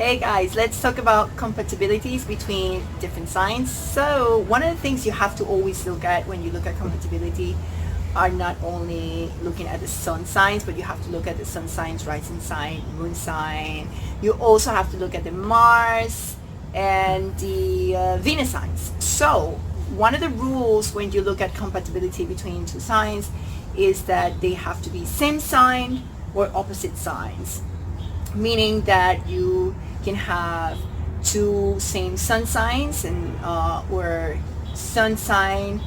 Hey guys, let's talk about compatibilities between different signs. So one of the things you have to always look at when you look at compatibility are not only looking at the sun signs, but you have to look at the sun signs, rising sign, moon sign. You also have to look at the Mars and the Venus signs. So one of the rules when you look at compatibility between two signs is that they have to be same sign or opposite signs, meaning that you can have two same sun signs, and or sun sign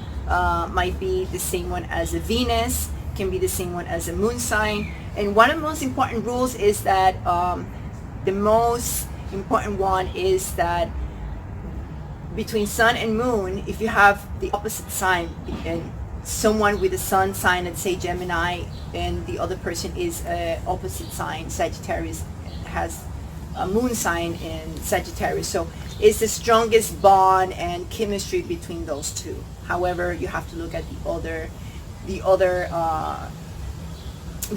might be the same one as a Venus, can be the same one as a moon sign. And one of the most important rules is that the most important one is that between sun and moon, if you have the opposite sign and someone with a sun sign, let's say Gemini, and the other person is opposite sign, Sagittarius, has a moon sign in Sagittarius, so it's the strongest bond and chemistry between those two. However, you have to look at the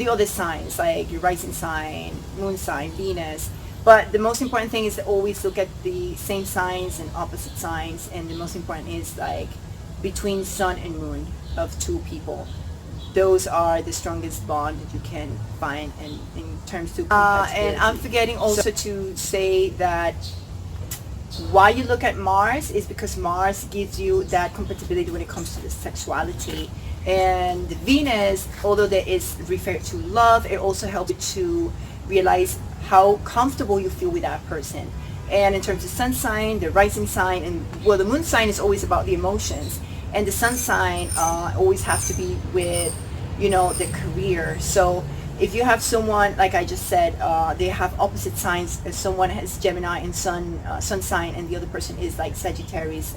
other signs, like your rising sign, moon sign, Venus. But the most important thing is to always look at the same signs and opposite signs, and the most important is like between sun and moon of two people. Those are the strongest bond that you can find in terms to compatibility. And I'm forgetting also to say that why you look at Mars is because Mars gives you that compatibility when it comes to the sexuality. And Venus, although that is referred to love, it also helps you to realize how comfortable you feel with that person. And in terms of sun sign, the rising sign, and well, the moon sign is always about the emotions, and the sun sign always has to be with, you know, the career. So if you have someone, like I just said, they have opposite signs. If someone has Gemini and sun sign, and the other person is like Sagittarius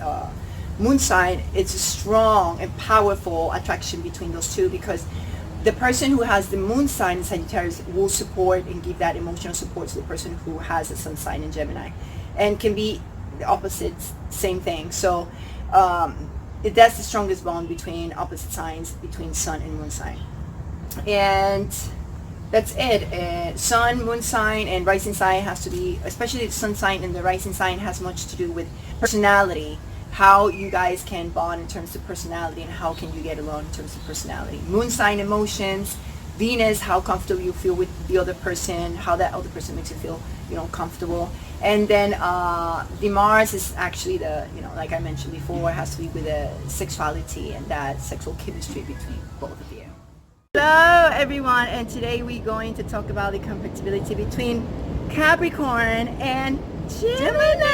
moon sign, it's a strong and powerful attraction between those two, because the person who has the moon sign in Sagittarius will support and give that emotional support to the person who has a sun sign in Gemini, and can be the opposites, same thing. So that's the strongest bond between opposite signs, between sun and moon sign. And that's it. Sun, moon sign, and rising sign has to be, especially the sun sign and the rising sign, has much to do with personality, how you guys can bond in terms of personality, and how can you get along in terms of personality. Moon sign, emotions. Venus, how comfortable you feel with the other person, how that other person makes you feel, you know, comfortable. And then the Mars is actually the, you know, like I mentioned before, it has to be with the sexuality and that sexual chemistry between both of you. Hello everyone, and today we're going to talk about the compatibility between Capricorn and Gemini.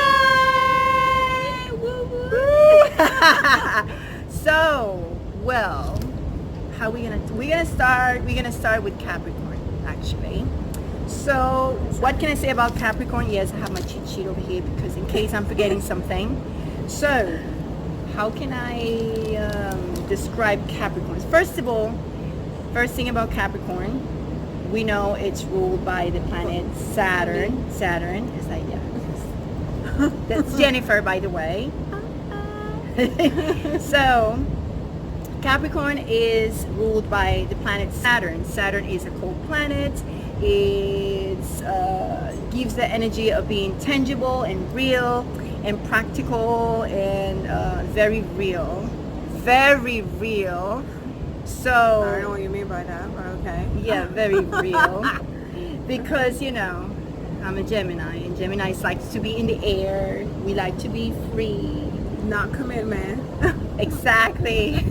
Woo woo. So, well, how we're gonna start with Capricorn, actually. So what can I say about Capricorn? Yes, I have my cheat sheet over here because in case I'm forgetting something. So how can I describe Capricorn? First of all, first thing about Capricorn, we know it's ruled by the planet Saturn. Saturn is like, yeah, that's Jennifer, by the way. So Capricorn is ruled by the planet Saturn. Saturn is a cold planet. It gives the energy of being tangible and real and practical and very real. Very real. So I don't know what you mean by that, but okay. Yeah, very real. Because, you know, I'm a Gemini, and Geminis like to be in the air. We like to be free. Not commitment. Exactly.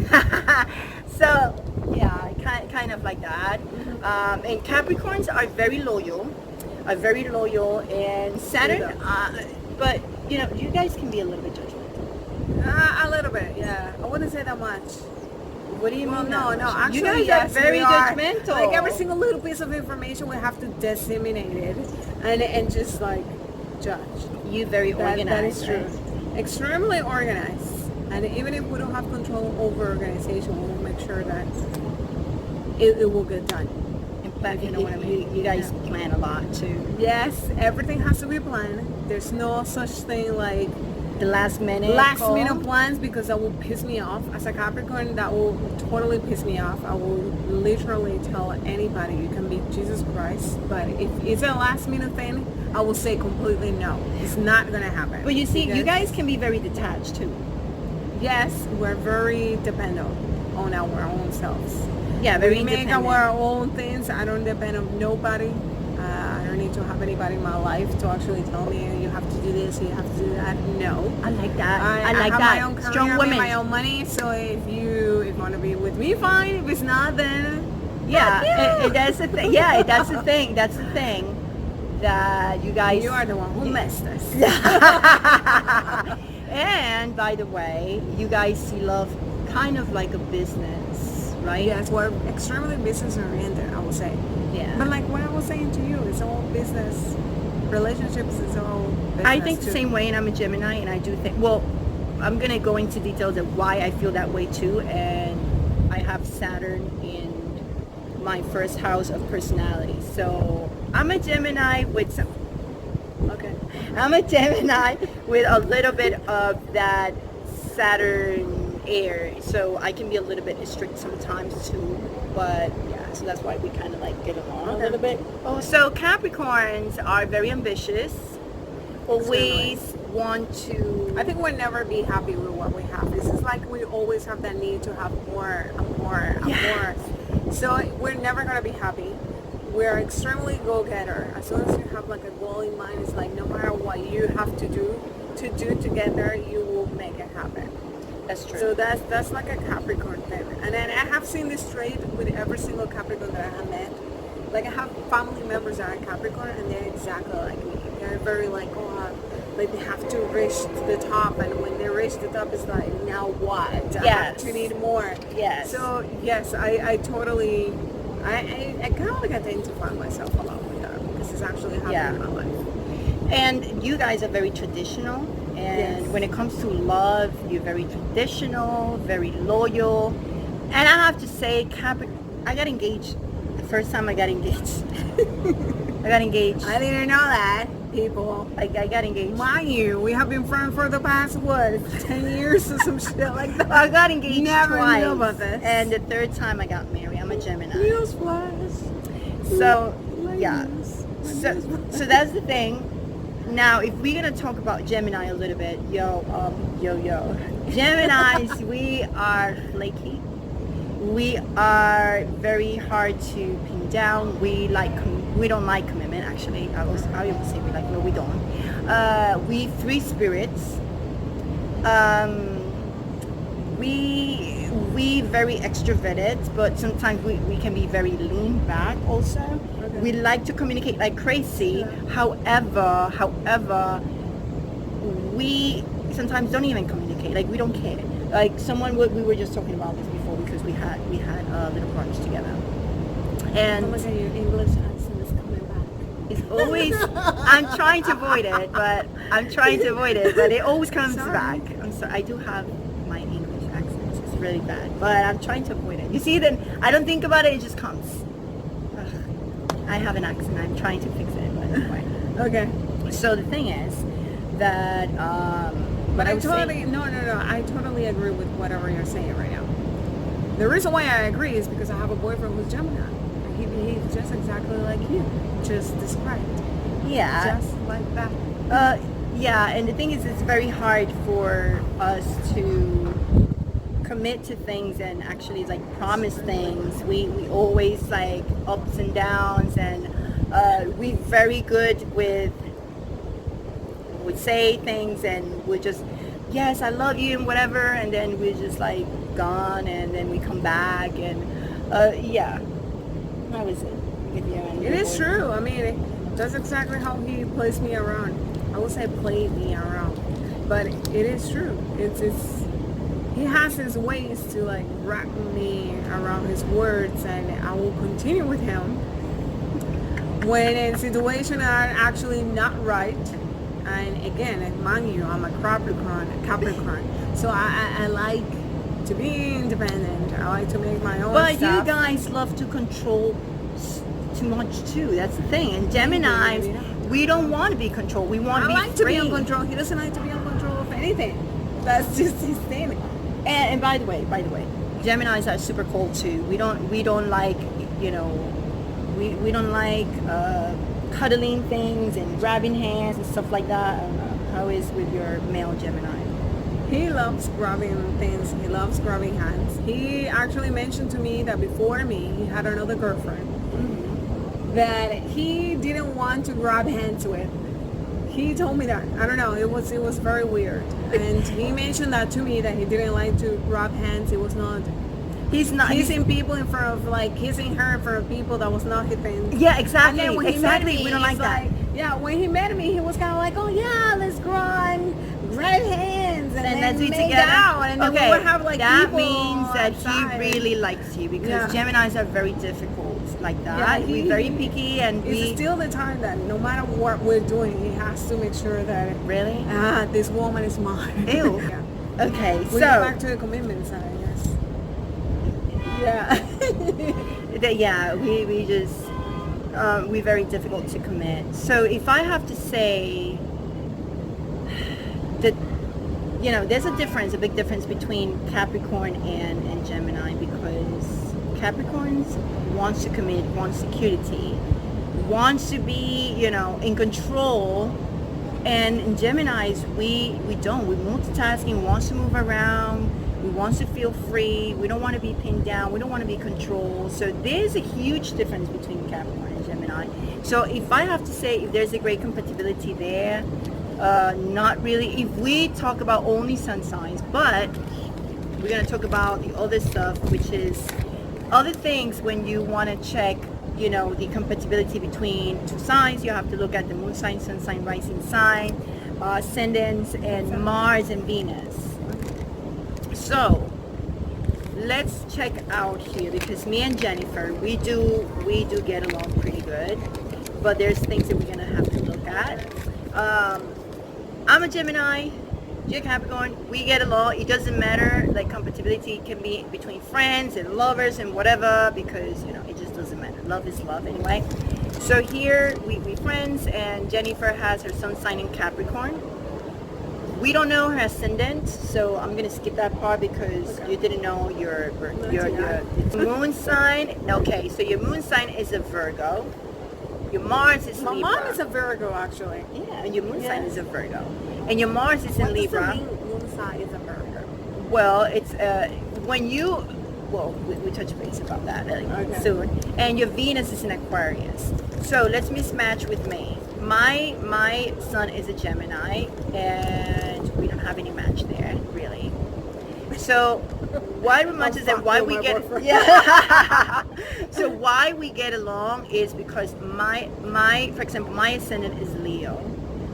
So yeah, kind of like that. And Capricorns are very loyal, and Saturn, but you know, you guys can be a little bit judgmental. A little bit, yeah. I wouldn't say that much. What do you mean? No, actually, you guys yes, are very judgmental. Like every single little piece of information, we have to disseminate it and just like judge. You very organized. That is true. Right? Extremely organized. And even if we don't have control over organization, we will make sure that it will get done. In fact, you know what I mean? You guys plan a lot too. Yes, everything has to be planned. There's no such thing like the last minute plans, because that will piss me off. As a Capricorn, that will totally piss me off. I will literally tell anybody, you can be Jesus Christ, but if it's a last minute thing, I will say completely no. It's not gonna happen. But you see, you Because, guys can be very detached too. yes, we're very dependent on our own selves. Yeah, very We make independent. our own things. I don't depend on nobody. I don't need to have anybody in my life to actually tell me you have to do this, you have to do that. No. I like that. I have like that. my own career, Strong I women. make my own money. So if you want to be with me, fine. If it's not, then Yeah, fuck you. that's the thing. Yeah, that's the thing. That's the thing that you guys. You are the one who messed us. And by the way, you guys see love kind of like a business, right? Yes, we're extremely business oriented, I would say. Yeah. But like what I was saying to you, it's all business. Relationships is all business. I think the too. same way, and I'm a Gemini, and I do think. Well, I'm gonna go into details of why I feel that way too, and I have Saturn in my first house of personality. So I'm a Gemini with some. Okay, I'm a Gemini with a little bit of that Saturn air, so I can be a little bit strict sometimes too. But yeah, so that's why we kind of like get along a little bit. Oh, so Capricorns are very ambitious. Always want to. I think we'll never be happy with what we have. This is like we always have that need to have more and more and Yes. more. So we're never gonna be happy. We're extremely go-getter. As soon as you have like a goal in mind, it's like no matter what you have to do together, you will make it happen. That's true. So that's like a Capricorn thing. And then I have seen this trait with every single Capricorn that I have met. Like I have family members that are Capricorn and they're exactly like me. They're very like, like they have to reach to the top, and when they reach the top, it's like, now what? I have to need more. Yes. So yes, I totally, I kind of like identify myself a lot with that because it's actually happening in my life. And you guys are very traditional, and Yes. when it comes to love, you're very traditional, very loyal. And I have to say, I got engaged. The first time I got engaged. I got engaged. I didn't know that, people. I got engaged. Mind you, we have been friends for the past, 10 years or some shit like that. I got engaged Never twice. knew about this. And the third time I got married. I'm a Gemini. Newsflash. So, yeah. Ladies. So that's the thing. Now, if we're gonna talk about Gemini a little bit, yo, Geminis, we are flaky. We are very hard to pin down. We don't like commitment. Actually, I would say we like. No, we don't. We free spirits. We very extroverted, but sometimes we can be very lean back also. Okay. We like to communicate like crazy. However, we sometimes don't even communicate. Like we don't care. Like we were just talking about this before because we had a little brunch together. And Oh my God, your English accent is coming back. it's always, I'm trying to avoid it, but it always comes Sorry. back. I'm sorry, I do have my English accent. It's really bad, but I'm trying to avoid it. You see, then I don't think about it, it just comes. Ugh. I have an accent, I'm trying to fix it, but anyway. Okay. So the thing is that, But what I was totally, saying- no, I totally agree with whatever you're saying right now. The reason why I agree is because I have a boyfriend who's Gemini. He behaves just exactly like you just described. yeah. Just like that. Yeah, and the thing is, it's very hard for us to commit to things and actually like promise things. We always like ups and downs, and we're very good with say things, and we're just, yes, I love you and whatever, and then we're just like gone, and then we come back, and yeah. How is it with you and It your is boy? true. I mean, that's exactly how he plays me around. I would say play me around, but it is true. It's he has his ways to like wrap me around his words, and I will continue with him when in situations are actually not right. And again, mind you, I'm a Capricorn, so I like to be independent. I like to make my own But stuff. you guys love to control too much too. That's the thing. And Geminis, we don't want to be controlled. We want I to be like free. to be in control. He doesn't like to be in control of anything. That's just his thing. And by the way, Geminis are super cold too. We don't like, we don't like cuddling things and grabbing hands and stuff like that? I don't know. How is with your male Gemini? He loves grabbing things. He loves grabbing hands. He actually mentioned to me that before me, he had another girlfriend that he didn't want to grab hands with. He told me that. I don't know. It was very weird. And he mentioned that to me, that he didn't like to grab hands. It was not. He's not kissing people in front of, like, kissing her in front of people. That was not his thing. Yeah, exactly. And then when Exactly. he met me, We don't like he's that. Yeah, when he met me, he was kind of like, oh yeah, let's grab hands and then let's be make together. out, and then we would have like that people means that outside. he really likes you, because Yeah. Geminis are very difficult like that. Yeah, We're very picky, and It's still the time that no matter what we're doing, he has to make sure that really. this woman is mine. Ew. Yeah. Okay, We so go back to the commitment side, I guess. Yeah. we just we're very difficult to commit. So if I have to say that, there's a big difference between Capricorn and Gemini, because Capricorns wants to commit, wants security, wants to be, in control. And in Geminis, we don't. We're multitasking, wants to move around, we want to feel free, we don't want to be pinned down, we don't want to be controlled. So there's a huge difference between Capricorn and Gemini. So if I have to say if there's a great compatibility there, not really. If we talk about only sun signs, but we're going to talk about the other stuff, which is other things. When you want to check the compatibility between two signs, you have to look at the moon sign, sun sign, rising sign, ascendants, and Mars and Venus. So let's check out here, because me and Jennifer, we do get along pretty good, but there's things that we're gonna have to look at. I'm a Gemini, you're Capricorn, we get along. It doesn't matter, like compatibility can be between friends and lovers and whatever, because it just doesn't matter. Love is love anyway. So here we friends, and Jennifer has her sun sign in Capricorn. We don't know her ascendant, so I'm gonna skip that part, because you didn't know your moon sign. Okay, so your moon sign is a Virgo. Your Mars is My Libra. mom is a Virgo, actually. Yeah, and your moon sign is a Virgo, and your Mars is in Libra. What does the moon sign is a Virgo? Well, it's we touch base about that soon. And your Venus is in Aquarius. So let's mismatch with me. My sun is a Gemini, and we don't have any match there, really. So what matches and why we get so why we get along is because for example, my ascendant is Leo.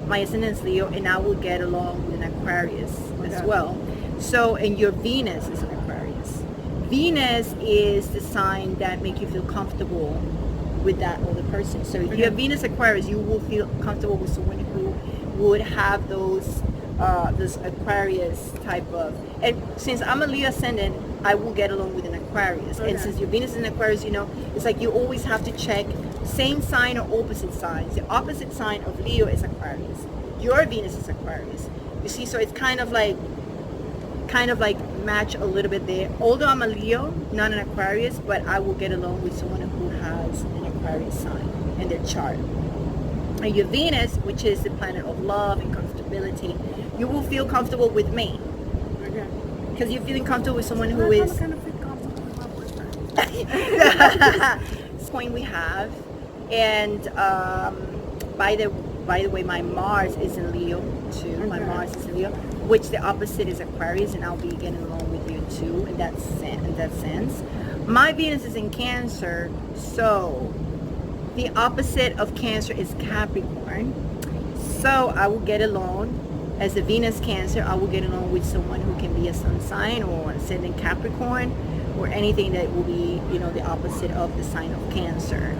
My ascendant is Leo, and I will get along with an Aquarius as well. So, and your Venus is an Aquarius. Venus is the sign that make you feel comfortable with that other person. So if you have Venus Aquarius, you will feel comfortable with someone who would have those Aquarius type of, and since I'm a Leo ascendant, I will get along with an Aquarius. And since your Venus is in Aquarius, it's like you always have to check same sign or opposite signs. The opposite sign of Leo is Aquarius. Your Venus is Aquarius. You see, so it's kind of like match a little bit there. Although I'm a Leo, not an Aquarius, but I will get along with someone who has an Aquarius sign in their chart. And your Venus, which is the planet of love and comfortability, you will feel comfortable with me. Okay. Because you're feeling comfortable with someone who is... I'm kind of feel comfortable with my boyfriend. This point we have. And by the way, my Mars is in Leo too. My Mars is in Leo, which the opposite is Aquarius, and I'll be getting along with you too in that sense. My Venus is in Cancer, so the opposite of Cancer is Capricorn. So I will get along as a Venus Cancer. I will get along with someone who can be a sun sign or ascendant Capricorn, or anything that will be, the opposite of the sign of Cancer.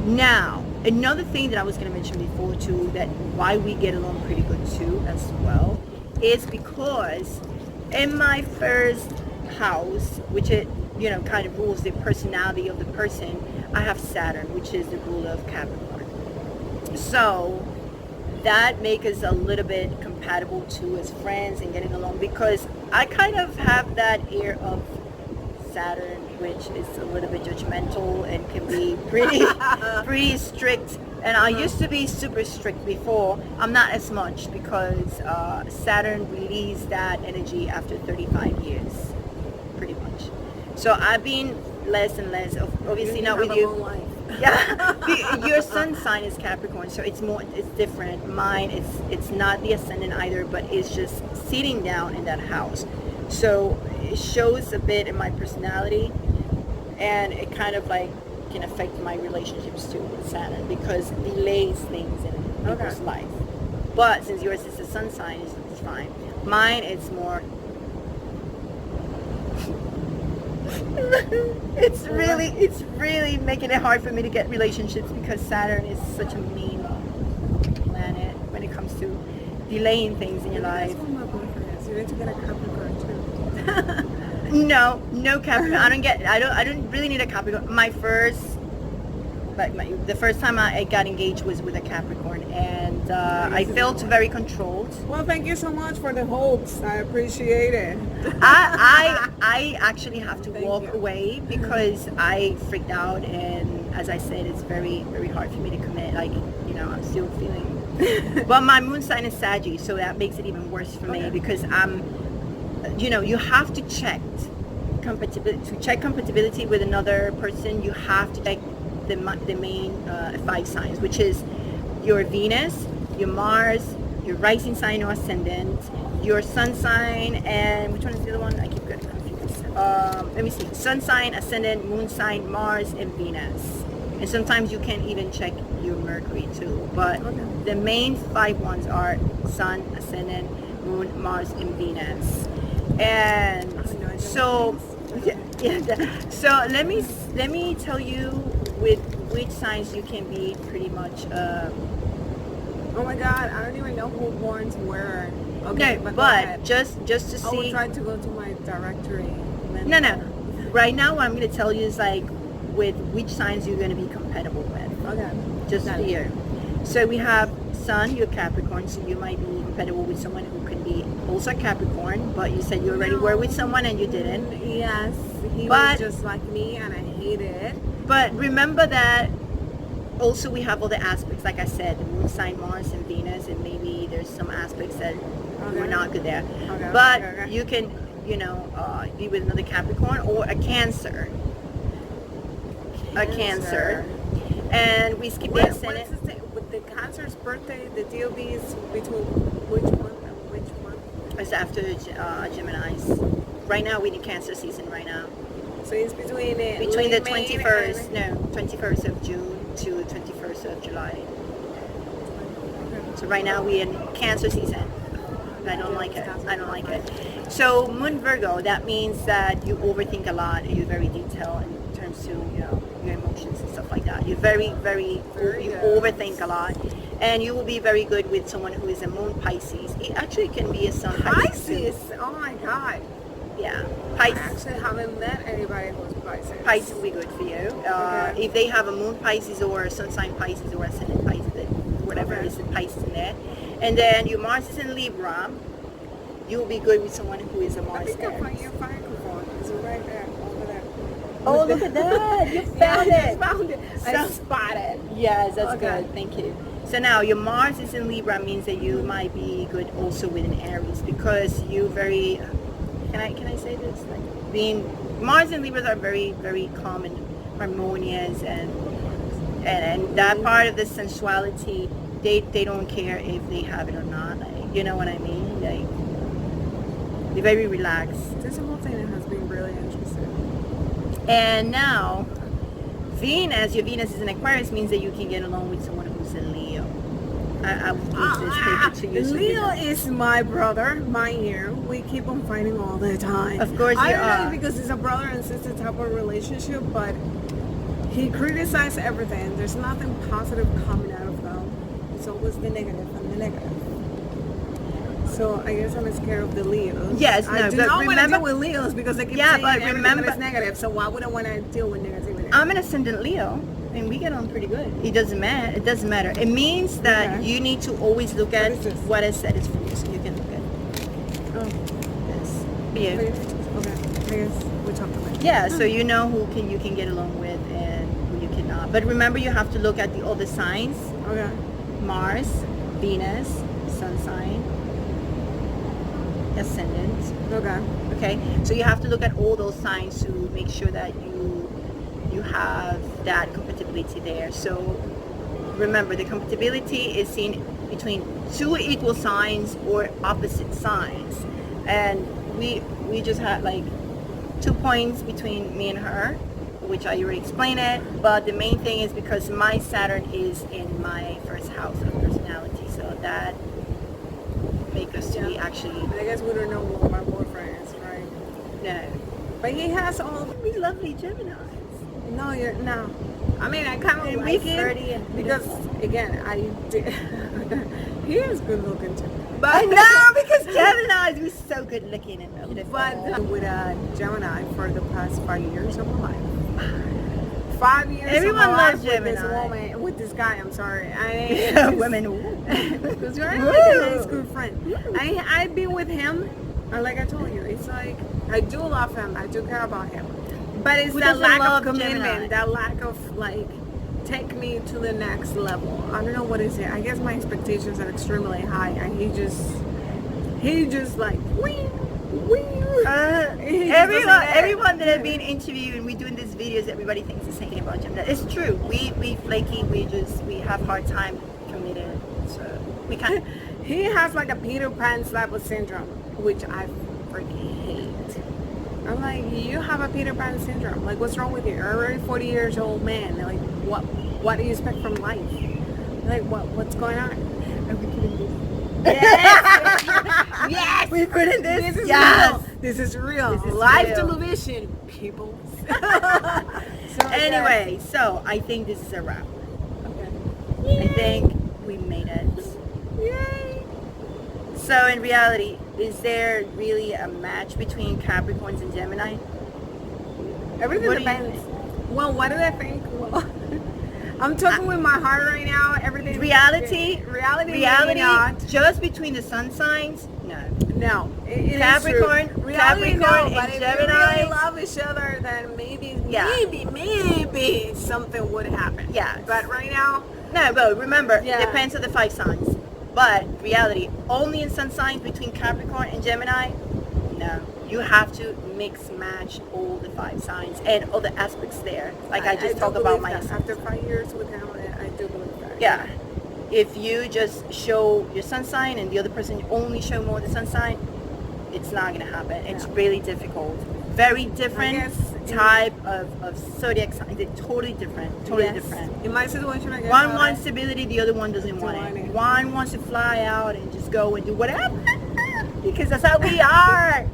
Now, another thing that I was going to mention before too, that why we get along pretty good too as well, is because in my first house, which it kind of rules the personality of the person, I have Saturn, which is the ruler of Capricorn. So that makes us a little bit compatible too as friends and getting along, because I kind of have that air of Saturn, which is a little bit judgmental and can be pretty strict And I used to be super strict before. I'm not as much because Saturn released that energy after 35 years, pretty much. So I've been less and less. Obviously not with you. Yeah, your sun sign is Capricorn, so it's different. Mine, it's not the ascendant either, but it's just sitting down in that house. So it shows a bit in my personality, and it kind of like can affect my relationships too with Saturn because it delays things in people's life. But since yours is a sun sign, it's fine. Mine, it's more. it's really making it hard for me to get relationships because Saturn is such a mean planet when it comes to delaying things in your life. That's what my boyfriend is. You need to get a Capricorn too. No Capricorn. I don't really need a Capricorn. The first time I got engaged was with a Capricorn, and I felt very controlled. Well, thank you so much for the hopes. I appreciate it. I actually have to walk away because I freaked out, and as I said, it's very, very hard for me to commit. Like, I'm still feeling. But my moon sign is Saggy, so that makes it even worse for me because you have to check compatibility. To check compatibility with another person, you have to check the main 5 signs, which is your Venus, your Mars, your rising sign or ascendant, your sun sign, and which one is the other one? I keep getting confused. Let me see. Sun sign, ascendant, moon sign, Mars, and Venus. And sometimes you can even check your Mercury too. But the main 5 ones are Sun, ascendant, moon, Mars, and Venus. And so so let me tell you with which signs you can be pretty much oh my god, I don't even know who born where. Okay, no, but just to see. I will try to go to my directory. No. Right now, what I'm going to tell you is like with which signs you're going to be compatible with. Okay. Just here. So we have Sun, you're Capricorn, so you might be compatible with someone who can be also Capricorn, but you said you already were with someone and you didn't. Yes, he was just like me and I hate it. But remember that also we have all the aspects, like I said, the moon sign, Mars, and Venus, and maybe there's some aspects that were not good there. But you can, be with another Capricorn or a Cancer. A Cancer. And we skip the ascendant. With the Cancer's birthday, the DOB is between which one and which one? It's after Gemini's. Right now, we're in Cancer season right now. So it's between the 21st of June to 21st of July. So right now we're in Cancer season. I don't like it. So Moon Virgo, that means that you overthink a lot and you're very detailed in terms to your emotions and stuff like that. You're very, very you overthink a lot, and you will be very good with someone who is a Moon Pisces. It actually can be a Sun Pisces. Oh my God. Yeah, Pisces. I actually haven't met anybody who's Pisces. Pisces will be good for you. If they have a Moon Pisces or a Sun sign Pisces or Ascendant Pisces, whatever is the Pisces in there. And then your Mars is in Libra. You will be good with someone who is a Mars. I think I find your microphone. It's right there, over there. Oh, look at that! You found it. Found it. I spotted. Yes, that's good. Thank you. So now your Mars is in Libra means that you might be good also with an Aries because you very. Can I say this? Like being Mars and Libras are very, very calm and harmonious, and that part of the sensuality, they don't care if they have it or not. Like, you know what I mean? Like they're very relaxed. This whole thing has been really interesting. And now Venus, your Venus is in Aquarius, means that you can get along with someone who's a Leo. I will give this paper to you. Leo is my brother, mind you. We keep on fighting all the time. Of course I you don't are. know because it's a brother and sister type of relationship, but he criticizes everything. There's nothing positive coming out of them. It's always the negative and the negative. So I guess I'm scared of the Leos. Yes, I do but not want to remember deal with Leos because they keep Yeah, saying but everything remember- is negative. So why would I want to deal with negativity? I'm an ascendant Leo, and we get on pretty good. It doesn't matter. It means that you need to always look at what is said is for you, so you can look at it. Oh, Yes. For you. okay. I guess we talked about it. Yeah, so you know who you can get along with and who you cannot. But remember, you have to look at the other signs Okay. Mars, Venus, sun sign, ascendant. Okay. Okay, so you have to look at all those signs to make sure that you have that compatibility there. So remember, the compatibility is seen between two equal signs or opposite signs, and we just had like 2 points between me and her, which I already explained it. But the main thing is because my Saturn is in my first house of personality, so that make us to be actually. I guess we don't know what my boyfriend is, right? No, But he has all. we lovely Geminis. No, you're no. I mean, I kind of And like we flirty it and because, beautiful. again, I did. He is good looking too. But no, because Geminis, we're so good looking and beautiful. But with a Gemini for the past 5 years of my life. 5 years Everyone of my loves life with this Gemini. woman, with this guy. I'm sorry. Women. Because you're like a nice good friend. I've been with him, and like I told you, it's like I do love him. I do care about him. But it's Who that doesn't lack love of commitment, Gemini? that lack of like take me to the next level. I don't know what is it. I guess my expectations are extremely high, and he just like wing. Everyone that I've been interviewing, we're doing these videos, everybody thinks the same thing about Gemini. It's true. We flaky, we have hard time committed. So we can't. He has like a Peter Pan type of syndrome, which I freaking hate. I'm like, you have a Peter Pan syndrome. Like, what's wrong with you? You're already 40 years old man. Like, what do you expect from life? Like, what's going on? Are we kidding this? Yes! Yes! We put in this. This is Yes. real. This is real. This is Live real. television, people. Anyway, so I think this is a wrap. Okay. I think we made it. Yay! So in reality, is there really a match between Capricorns and Gemini? Everything What do you depends. Well, what do I think? Well, I'm talking with my heart right now. Everything. Reality, Reality, maybe not. just between the sun signs? No. No, it Capricorn- is true. Reality, Capricorn no, but and if Gemini. we really love each other, then maybe something would happen. Yeah. But right now, No, but remember, Yeah. it depends on the 5 signs. But reality, only in sun signs between Capricorn and Gemini? No. You have to mix match all the 5 signs and all the aspects there. Like I just do talked about believe my that. After 5 years with him, I do believe that. Yeah. If you just show your sun sign and the other person only show more the sun sign, it's not going to happen. It's really difficult. Very different guess, type of zodiac signs. They're totally different. Totally Yes. different. In my situation, I guess. One wants stability, the other one doesn't want want it. it. One wants to fly out and just go and do whatever. Because that's how we are.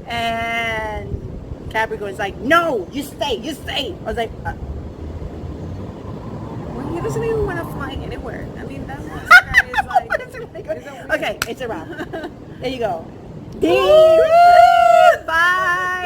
And Capricorn's like, no, you stay. I was like, Well, he doesn't even want to fly anywhere. I mean, that's what this guy is like. what is it really good? It's a weird- Okay, it's a wrap. There you go. Woo! Bye.